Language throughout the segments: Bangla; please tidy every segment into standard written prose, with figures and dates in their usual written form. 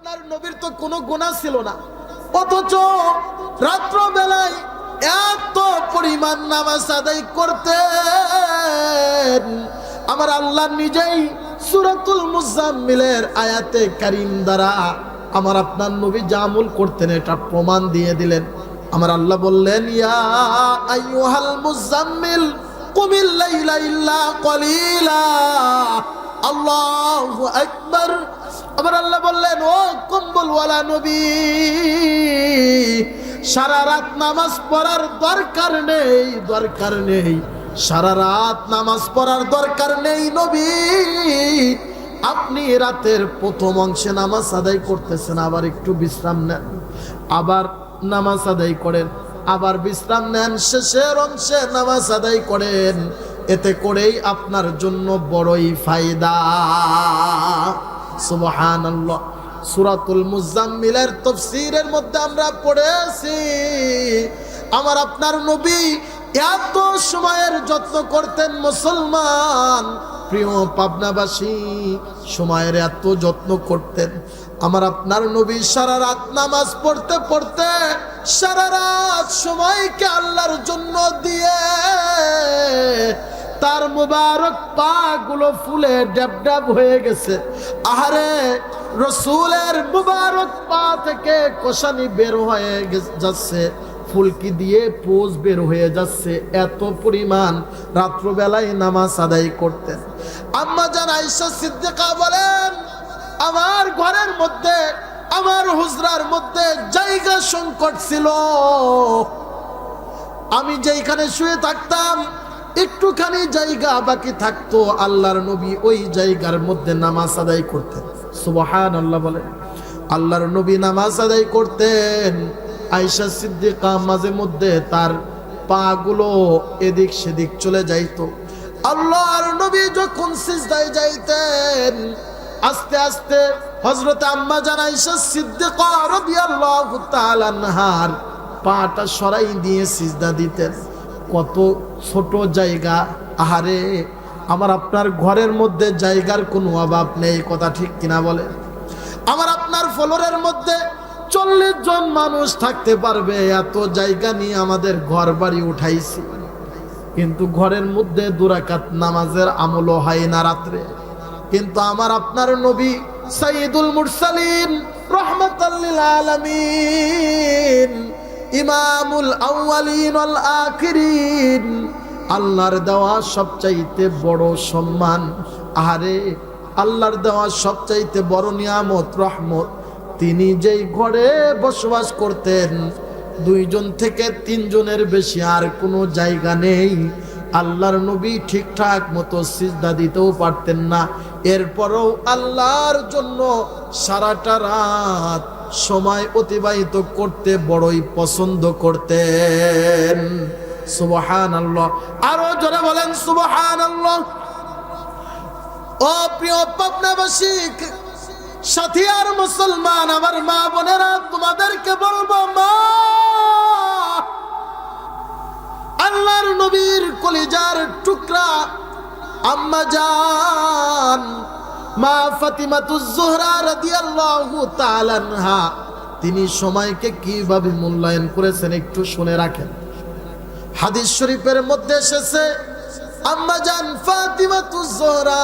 আপনার নবীর তো কোনো গুনাহ ছিল না, অথচ রাত্র বেলায় এত পরিমাণ নামাজ আদায় করতেন। আমার আল্লাহ নিজেই সূরাতুল মুজাম্মিলের আয়াতে কারীম দ্বারা আমার আপনার নবী জামুল করতেন এটা প্রমাণ দিয়ে দিলেন। আমার আল্লাহ বললেন, ইয়া আইয়ুহাল মুজাম্মিল কুমিল লাইলা ইল্লা কলিলা। আল্লাহু আকবার। আমার আল্লাহ বললেন, ও কম্বলওয়ালা নবী, সারা রাত নামাজ পড়ার দরকার নেই, দরকার নেই, সারা রাত নামাজ পড়ার দরকার নেই নবী। আপনি রাতের প্রথম অংশে নামাজ আদায় করতেছেন, আবার একটু বিশ্রাম নেন, আবার নামাজ আদায় করেন, আবার বিশ্রাম নেন, শেষের অংশে নামাজ আদায় করেন। এতে করেই আপনার জন্য বড়ই ফায়দা। সুবহানাল্লাহ। সূরাতুল মুজাম্মিলের তাফসীরের মধ্যে আমরা পড়েছি আমার আপনার নবী এত সময়ের যত্ন করতেন। মুসলমান প্রিয় পাবনাবাসী, সময়ের এত যত্ন করতেন। আমার আপনার নবী সারা রাত নামাজ পড়তে পড়তে সারা রাত সময়কে আল্লাহর জন্য দিয়ে তার মুবারক পা গুলো ফুলে ডেবডেব হয়ে গেছে। আহারে, রসুলের মুবারক পা থেকে কোষানি বের হয়ে যাচ্ছে, ফুলকি দিয়ে পোজ বের হয়ে যাচ্ছে, এত পরিমাণ রাত্রবেলায় নামাজ আদায় করতেন। আম্মা জান আয়েশা সিদ্দিকা বলেন, আমার ঘরের মধ্যে, আমার হুজরার মধ্যে জায়গা সংকট ছিল। আমি যেখানে শুয়ে থাকতাম একটুখানি জায়গা বাকি থাকতো, আল্লাহর নবী ওই জায়গার মধ্যে নামাজ আদায় করতেন। সুবহানাল্লাহ বলেন। আল্লাহর নবী নামাজ আদায় করতেন। আয়েশা সিদ্দিকা মাঝে মধ্যে তার পা গুলো এদিক সেদিক চলে যাইতো। আল্লাহর নবী যখন সিজদায় যাইতেন, আস্তে আস্তে হযরত আম্মা জান আয়েশা সিদ্দিকা রাদিয়াল্লাহু তাআলা আনহার পাটা সরাই দিয়ে সিজদা দিতেন। কত ছোট জায়গা। আহারে, আমার আপনার ঘরের মধ্যে জায়গার কোনো অভাব নেই, কথা ঠিক কিনা বলে? আমার আপনার ফ্লোরের মধ্যে 40 জন মানুষ থাকতে পারবে, এত জায়গা নিয়ে আমাদের ঘর বাড়ি উঠাইছি, কিন্তু ঘরের মধ্যে 2 রাকাত নামাজের আমলও হয় না রাত্রে। কিন্তু আমার আপনার নবী সাইয়্যিদুল মুরসালিন রাহমাতাল লিল আলামিন, ইমামুল আউয়ালিন ওয়াল আখিরিন, আল্লাহর দেওয়া সবচাইতে বড় সম্মান। আহারে, আল্লাহর দেওয়া সবচাইতে বড় নিয়ামত রহমত। তিনি যেই ঘরে বসবাস করতেন 2 জন থেকে 3 জনের বেশি আর কোনো জায়গা নেই। আল্লাহর নবী ঠিকঠাক মতো সিজদা দিতেও পারতেন না, এরপরও আল্লাহর জন্য সারাটা রাত সময় অতিবাহিত করতে বড়ই পছন্দ করতেন। সুবহানাল্লাহ। আরো জোরে বলেন সুবহানাল্লাহ। ও প্রিয় পাবনাবাসী, সাথী আর মুসলমান, আমার মা বোনেরা, তোমাদেরকে বলবো, মা, আল্লাহর নবীর কলিজার টুকরা আম্মা জান মা ফাতিমাতুজ জোহরা রাদিয়াল্লাহু তাআলা আনহা, তিনি সময়কে কিভাবে মূল্যায়ন করেছেন একটু শুনে রাখেন। হাদিস শরীফের মধ্যে এসেছে, আম্মা জান ফাতিমাতুজ জোহরা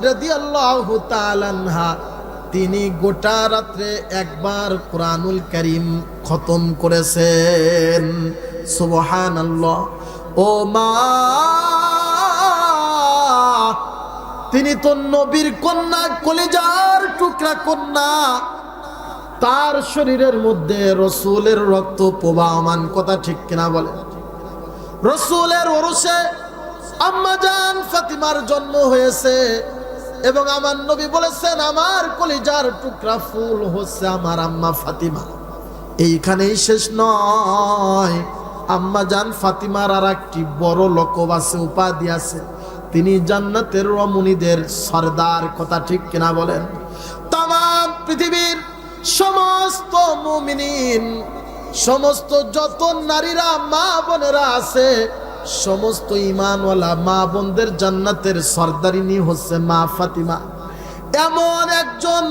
রাদিয়াল্লাহু তাআলা আনহা, তিনি গোটা রাত্রে একবার কুরআনুল কারীম খতম করেছেন। সুবহানাল্লাহ। ও মা, তিনি তো নবীর কন্যা, কলিজার টুকরা কন্যা, তার শরীরের মধ্যে রসুলের রক্ত প্রবাহমান, কথা ঠিক কিনা বলেন? রসুলের ওরসে আম্মা জান ফাতিমার জন্ম হয়েছে এবং আমার নবী বলেছেন, আমার কলিজার টুকরা ফুল হচ্ছে আমার আম্মা ফাতিমা। এইখানেই শেষ নয়, আম্মা জান ফাতিমার আর একটি বড় লকব আছে, উপাধি আছে, তিনি জান্নাতের রমণীদের সরদার, কথা ঠিক কিনা বলেন? তামাম পৃথিবীর সমস্ত মুমিনিন, সমস্ত যত নারীরা মা বোনেরা আছে, সমস্ত ঈমানওয়ালা মা বোনদের জান্নাতের সরদারিনী হচ্ছে মা ফাতিমা। এমন একজন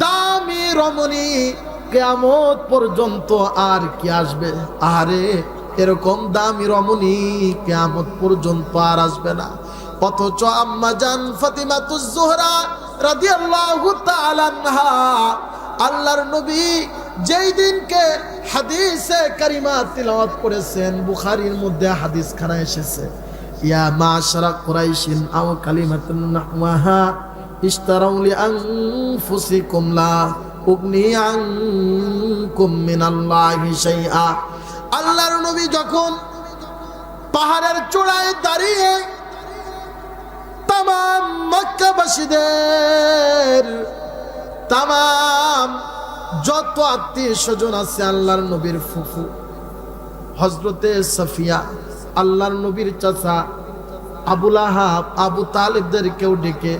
দামি রমণী কিয়ামত পর্যন্ত আর কি আসবে? আরে এরকম দামি রমণী কিয়ামত পর্যন্ত আর আসবে না। অথচ আম্মা জান ফাতিমাতুজ জোহরা রাদিয়াল্লাহু তাআলা আনহা, আল্লাহর নবী যেই দিনকে হাদিসে কারিমা তিলাওয়াত করেছেন, বুখারীর মধ্যে হাদিস খানা এসেছে, ইয়া মাশারা কুরাইশিন আও কালিমাতুন নাহওয়াহা ইশতারাউ লিআনফুসিকুম লা উগনি আনকুম মিনাল্লাহি শাইআ। আল্লাহর নবী যখন পাহাড়ের চূড়ায় দাঁড়িয়ে তামাম মক্কাবাসীদের, তামাম যত আত্মীয় স্বজন আছে, আল্লাহর নবীর ফুফু হযরতে সাফিয়া, আল্লাহর নবীর চাচা আবু লাহাব, আবু তালিবদেরকেও ডেকে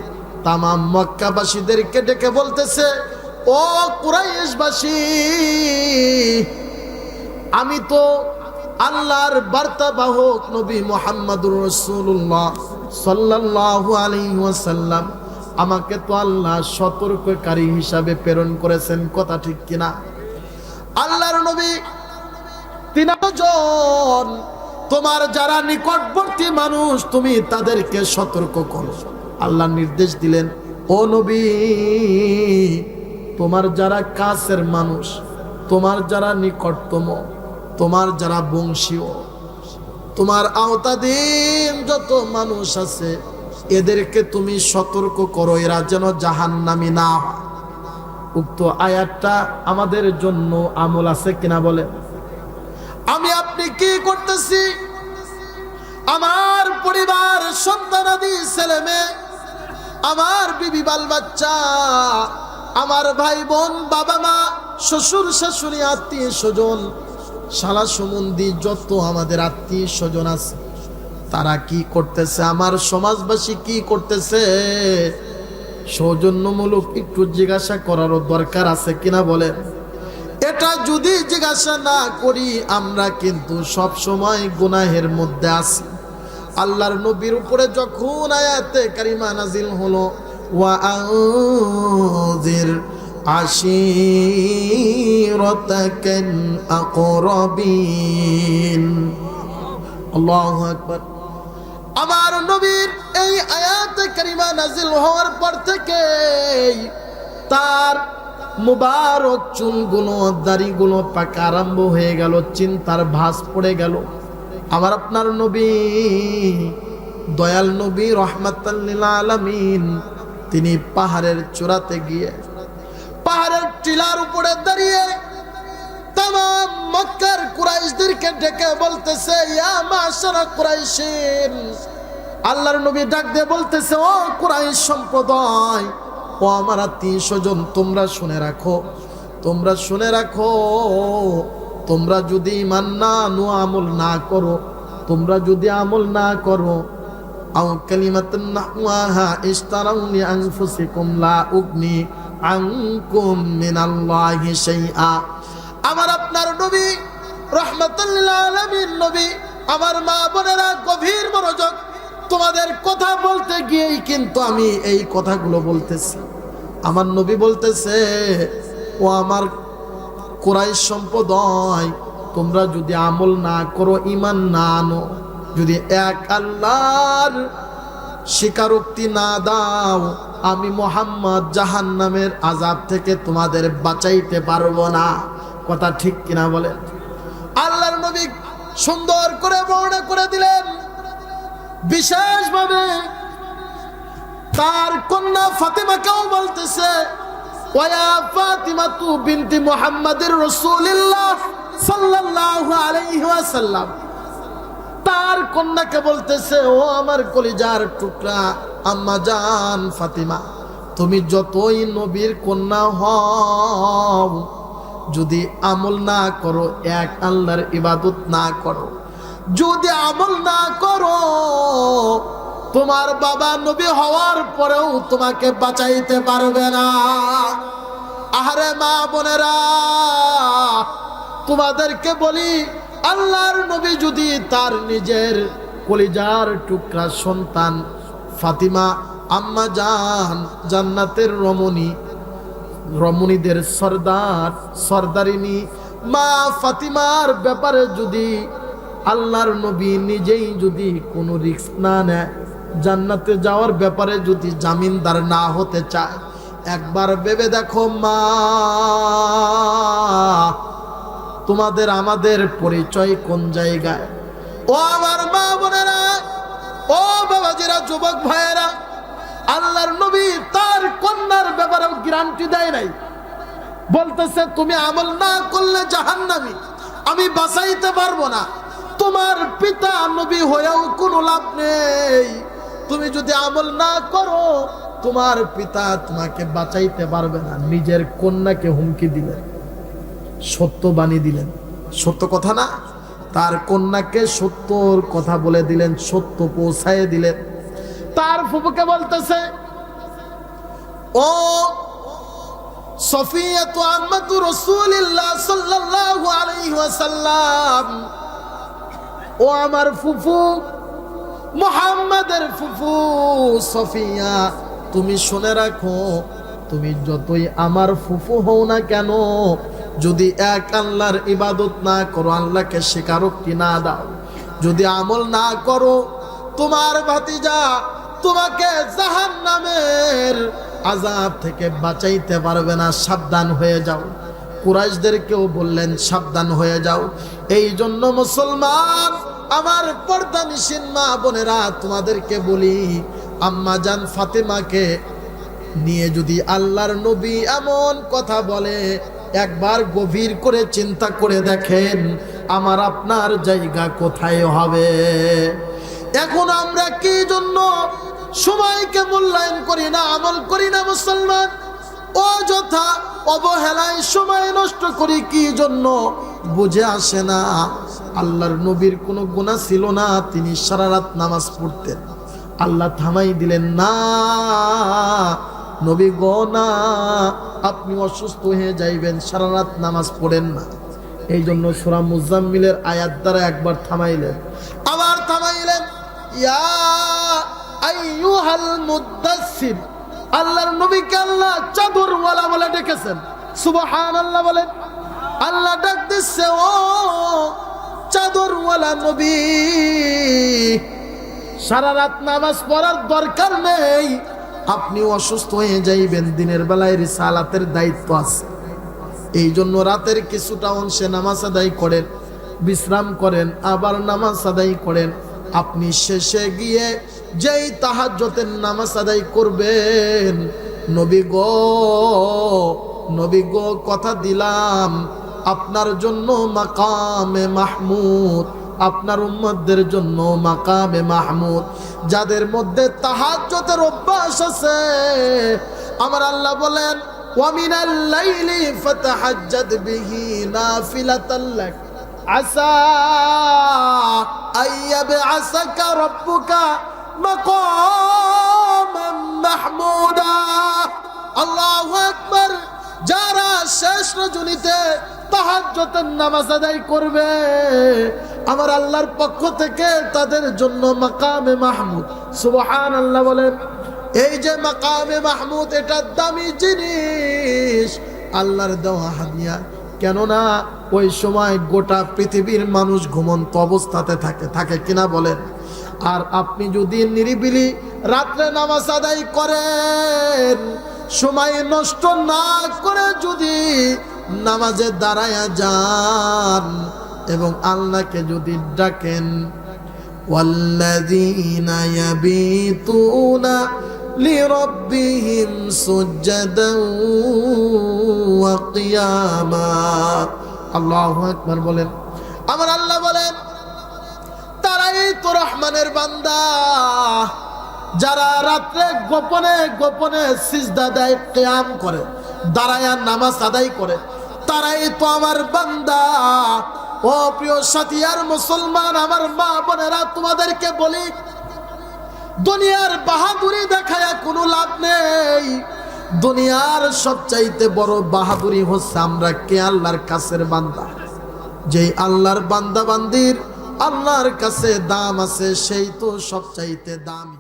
তামাম মক্কাবাসীদেরকে ডেকে বলতেছে, ও কুরাইশবাসী, আমি তো আল্লাহর বার্তাবাহক নবী মুহাম্মদুর রাসূলুল্লাহ সাল্লাল্লাহু আলাইহি ওয়াসাল্লাম, আমাকে তো আল্লাহ সতর্ককারী হিসাবে প্রেরণ করেছেন, কথা ঠিক কিনা? আল্লাহর নবী 3 জন তোমার যারা নিকটবর্তী মানুষ তুমি তাদেরকে সতর্ক করো। আল্লাহ নির্দেশ দিলেন, ও নবী, তোমার যারা কাছের মানুষ, তোমার যারা নিকটতম, তোমার যারা বংশীয়, তোমার আওতাধীন যত মানুষ আছে এদেরকে তুমি সতর্ক করো, এরা যেন জাহান্নামী না হয়। উক্ত আয়াতটা আমাদের জন্য আমল আছে কিনা বলে? আমি আপনি কি করতেছি? আমার পরিবার, সন্তানাদি, ছেলে মেয়ে, আমার বিবি বাল বাচ্চা, আমার ভাই বোন, বাবা মা, শ্বশুর শাশুড়ি, আত্মীয় স্বজন, শালা সম্বন্ধী যত আমাদের আত্মীয় স্বজন আছে, তারা কি করতেছে? আমার সমাজবাসী কি করতেছে? সৌজন্যমূলক একটু জিজ্ঞাসা করারও দরকার আছে কিনা বলেন? এটা যদি জিজ্ঞাসা না করি আমরা কিন্তু সব সময় গুনাহের মধ্যে আছি। আল্লাহর নবীর উপরে যখন আয়াতে কারিমা নাজিল হলো, ওয়া আনজির আশিরাতাকান আকরাবিন, আল্লাহু আকবার। আমার নবীর এই আয়াতে কারিমা নাজিল হওয়ার পর থেকে তার মুবারক চুলগুলো, দাড়িগুলো পাকা আরম্ভ হয়ে গেল, চিন্তার ভাঁজ পড়ে গেল। আমার আপনার নবী, দয়াল নবী রহমাতাল লিল আলামিন, তিনি পাহাড়ের চূড়াতে গিয়ে পাহাড়ের টিলার উপরে দাঁড়িয়ে তামাম মক্কার কুরাইশদেরকে ডেকে বলতেছে, ইয়া মাশারা কুরাইশিন। আল্লাহর নবী ডাক দিয়ে বলতেছে, ও কুরাইশ সম্প্রদায়, ও আমার আত্মীয় স্বজন, তোমরা শুনে রাখো, তোমরা শুনে রাখো, তোমরা যদি ঈমান না আনো, আমল না করো, তোমরা যদি আমল না করো, আও কালিমাতুন নাহওয়াহা ইশতারাউ লিআনফুসিকুম লা উগনি আনকুম মিনাল্লাহি শাইআ। আমার আপনার নবী রাহমাতুল লিল আলামিন নবী, আমার মা বোনেরা গভীর মনোযোগ, তোমাদের কথা বলতে গিয়েই কিন্তু আমি এই কথাগুলো বলতেছি। আমার নবী বলতেছে, ও আমার কুরাইশ সম্প্রদায়, তোমরা যদি আমল না করো, ঈমান না আনো, যদি এক আল্লাহর স্বীকারোক্তি না দাও, আমি মুহাম্মদ জাহান্নামের আযাব থেকে তোমাদের বাঁচাইতে পারবো না, কথা ঠিক কিনা বলে? আল্লাহর নবী সুন্দর করে বর্ণনা করে দিলেন। বিশেষভাবে তার কন্যা ফাতিমাকেও বলতেছে, ওয়া ফাতিমাতু বিনতি মুহাম্মাদির রাসূলিল্লাহ সাল্লাল্লাহু আলাইহি ওয়াসাল্লাম, তার কন্যাকে বলতেছে, ও আমার কলিজার টুকরা আম্মা জান ফাতিমা, তুমি যতই নবীর কন্যা হও, যদি আমল না করো, এক আল্লাহর ইবাদত না করো, যদি আমল না করো, তোমার বাবা নবী হওয়ার পরেও তোমাকে বাঁচাইতে পারবে না। আহারে মা বোনেরা, তোমাদেরকে বলি, আল্লাহর নবী যদি তার নিজের কলিজার টুকরা সন্তান ফাতিমা আম্মা জান, জান্নাতের রমণী, রমণীদের সর্দার সর্দারিনী মা ফাতিমার ব্যাপারে যদি আল্লাহর নবী নিজেই যদি কোনো রিস্ক না নেয়, জান্নাতে যাওয়ার ব্যাপারে যদি জামিনদার না হতে চায়, একবার ভেবে দেখো মা, তোমাদের আমাদের পরিচয় কোন জায়গায়? ও আমার মা বোনেরা, ও বাবাজিরা, যুবক ভাইয়েরা, আল্লাহর নবী তার কন্যার ব্যাপারেও গ্যারান্টি দেয় নাই। বলতেছে তুমি আমল না করলে জাহান্নামী, আমি বাঁচাইতে পারবো না। তোমার পিতা নবী হয়েও কোনো লাভ নেই, তুমি যদি আমল না করো তোমার পিতা তোমাকে বাঁচাইতে পারবে না। নিজের কন্যাকে হুমকি দিলেন, সত্য বাণী দিলেন, সত্য কথা না, তার কন্যাকে সত্যর কথা বলে দিলেন, সত্য পৌঁছায় দিলেন। তার ফুফুকে বলতেছে, ও সফিয়াতু আম্মাতু রাসূলিল্লাহ সাল্লাল্লাহু আলাইহি ওয়াসাল্লাম, ও আমার ফুফু, মুহাম্মাদের ফুফু সফিয়া, তুমি শুনে রাখো, তুমি যতই আমার ফুফু হও না কেন, যদি এক আল্লাহর ইবাদত না করো, আল্লাহকে স্বীকারোক্তি না দাও, যদি আমল না করো, তোমার ভাতিজা তোমাকে জাহান্নামের আযাব থেকে বাঁচাইতে পারবে না। সাবধান হয়ে যাও। কুরাইশদেরকেও বললেন সাবধান হয়ে যাও। এই জন্য মুসলমান, আমার পর্দানিশীন মা বোনেরা, তোমাদেরকে বলি, আম্মা জান ফাতেমাকে নিয়ে যদি আল্লাহর নবী এমন কথা বলে, একবার গভীর করে চিন্তা করে দেখেন আমার আপনার জায়গা কোথায় হবে। এখন আমরা কি জন্য সময়কে মূল্যায়ন করি না, আমল করি না? মুসলমান, অযথা অবহেলায় সময় নষ্ট করি কি জন্য বুঝে আসে না। আল্লাহর নবীর কোনো গুনাহ ছিল না, তিনি সারা রাত নামাজ পড়তেন। আল্লাহ থামাই দিলেন, না নবী গো, না, আপনি অসুস্থ হয়ে যাইবেন, সারা রাত নামাজ পড়েন না। এই জন্য সূরা মুজাম্মিলের আয়াত দ্বারা একবার থামাইলেন, আবার থামাইলেন, ইয়া আইয়ুহাল মুদ্দাসসির। আল্লাহর নবীকে আল্লাহ চাদরওয়ালা বলে ডেকেছেন, সুবহানাল্লাহ বলেন। আল্লাহ ডাক দিচ্ছে, ও চাদরওয়ালা নবী, সারা রাত নামাজ পড়ার দরকার নেই, আপনি অসুস্থ হয়ে যাইবেন, দিনের বেলায় রিসালাতের দায়িত্ব আছে। এই জন্য রাতের কিছুটা অংশে নামাজ আদায় করেন, বিশ্রাম করেন, আবার নামাজ আদায় করেন। আপনি শেষে গিয়ে যেই তাহাজ্জুদের নামাজ আদায় করবেন, নবী গো কথা দিলাম, আপনার জন্য মাকামে মাহমুদ, আপনার উম্মতদের জন্য মাকামে মাহমুদ, যাদের মধ্যে তাহাজ্জুদের অভ্যাস আছে। আমার আল্লাহ বলেন, ওয়া মিনাল লাইলি ফাতাহাজ্জাদ বিহি নাফিলাতাল লাক আসা আইয়াবআসাকা রাব্বুকা মাকামান মাহমুদা। আল্লাহু আকবার। যারা শেষ রজনীতে তাহাজ্জুদের নামাজ আদায় করবে, আমার আল্লাহর পক্ষ থেকে তাদের জন্য মাকামে মাহমুদ, সুবহানাল্লাহ বলেন। এই যে মাকামে মাহমুদ, এটা দামি জিনিস, আল্লাহর দেওয়া হাদিয়া। কেননা ওই সময় গোটা পৃথিবীর মানুষ ঘুমন্ত অবস্থাতে থাকে কিনা বলেন। আর আপনি যদি নিরিবিলি রাত্রে নামাজ আদায় করেন, সময় নষ্ট না করে যদি নামাজে দাঁড়ায়া যান এবং আল্লাহকে যদি ডাকেন, ওয়াল্লাযীনা ইয়াবিতুনা লিরাব্বিহিম সুজদান ওয়া কিয়ামা। আল্লাহু আকবার বলেন। আমার আল্লাহ বলেন, তারাই তো রহমানের বান্দা, যারা রাত্রে গোপনে গোপনে সিজদা দেয়, কিয়াম করে, দাঁড়ায়া নামাজ আদায় করে, তারাই তো আমার বান্দা। ও প্রিয় সাথী আর মুসলমান, আমার মা বোনেরা, তোমাদেরকে বলি, দুনিয়ার বাহাদুরি দেখায়া কোনো লাভ নেই। দুনিয়ার সবচাইতে বড় বাহাদুরি হচ্ছে আমরা কে আল্লাহর কাছের বান্দা। যেই আল্লাহর বান্দা বান্দির আল্লাহর কাছে দাম আছে, সেই তো সবচাইতে দামি।